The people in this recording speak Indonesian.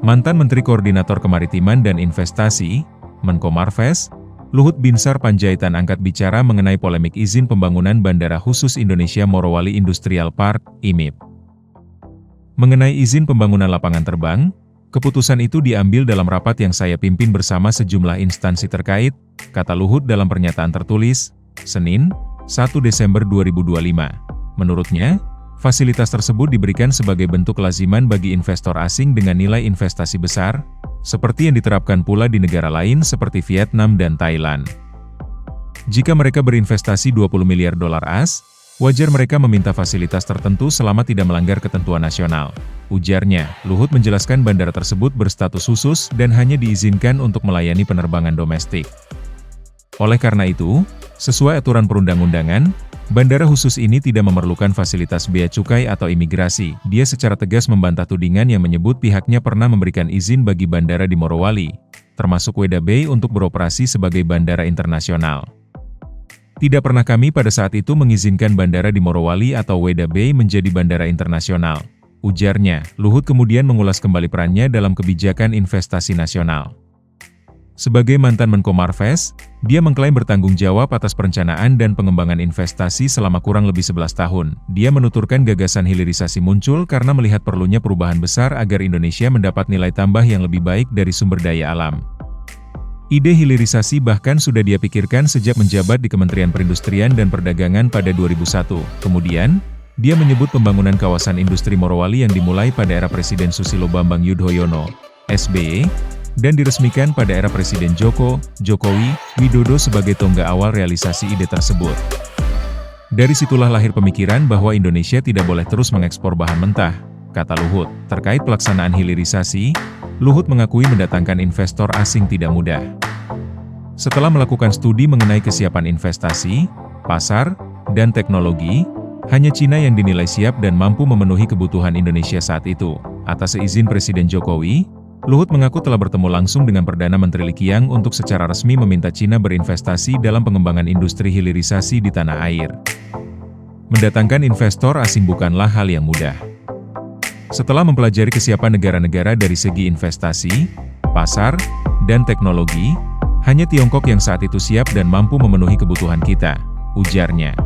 Mantan Menteri Koordinator Kemaritiman dan Investasi, Menko Marves, Luhut Binsar Panjaitan angkat bicara mengenai polemik izin pembangunan Bandara Khusus Indonesia Morowali Industrial Park, IMIP. Mengenai izin pembangunan lapangan terbang, keputusan itu diambil dalam rapat yang saya pimpin bersama sejumlah instansi terkait, kata Luhut dalam pernyataan tertulis, Senin, 1 Desember 2025. Menurutnya, fasilitas tersebut diberikan sebagai bentuk kelaziman bagi investor asing dengan nilai investasi besar, seperti yang diterapkan pula di negara lain seperti Vietnam dan Thailand. Jika mereka berinvestasi 20 miliar dolar AS, wajar mereka meminta fasilitas tertentu selama tidak melanggar ketentuan nasional. Ujarnya, Luhut menjelaskan bandara tersebut berstatus khusus dan hanya diizinkan untuk melayani penerbangan domestik. Oleh karena itu, sesuai aturan perundang-undangan, bandara khusus ini tidak memerlukan fasilitas bea cukai atau imigrasi. Dia secara tegas membantah tudingan yang menyebut pihaknya pernah memberikan izin bagi bandara di Morowali, termasuk Weda Bay untuk beroperasi sebagai bandara internasional. Tidak pernah kami pada saat itu mengizinkan bandara di Morowali atau Weda Bay menjadi bandara internasional, ujarnya. Luhut kemudian mengulas kembali perannya dalam kebijakan investasi nasional. Sebagai mantan Menko Marves, dia mengklaim bertanggung jawab atas perencanaan dan pengembangan investasi selama kurang lebih 11 tahun. Dia menuturkan gagasan hilirisasi muncul karena melihat perlunya perubahan besar agar Indonesia mendapat nilai tambah yang lebih baik dari sumber daya alam. Ide hilirisasi bahkan sudah dia pikirkan sejak menjabat di Kementerian Perindustrian dan Perdagangan pada 2001. Kemudian, dia menyebut pembangunan kawasan industri Morowali yang dimulai pada era Presiden Susilo Bambang Yudhoyono, SBY, dan diresmikan pada era Presiden Jokowi Widodo sebagai tonggak awal realisasi ide tersebut. Dari situlah lahir pemikiran bahwa Indonesia tidak boleh terus mengekspor bahan mentah, kata Luhut. Terkait pelaksanaan hilirisasi, Luhut mengakui mendatangkan investor asing tidak mudah. Setelah melakukan studi mengenai kesiapan investasi, pasar, dan teknologi, hanya Cina yang dinilai siap dan mampu memenuhi kebutuhan Indonesia saat itu. Atas seizin Presiden Jokowi, Luhut mengaku telah bertemu langsung dengan Perdana Menteri Li Qiang untuk secara resmi meminta Cina berinvestasi dalam pengembangan industri hilirisasi di tanah air. Mendatangkan investor asing bukanlah hal yang mudah. Setelah mempelajari kesiapan negara-negara dari segi investasi, pasar, dan teknologi, hanya Tiongkok yang saat itu siap dan mampu memenuhi kebutuhan kita, ujarnya.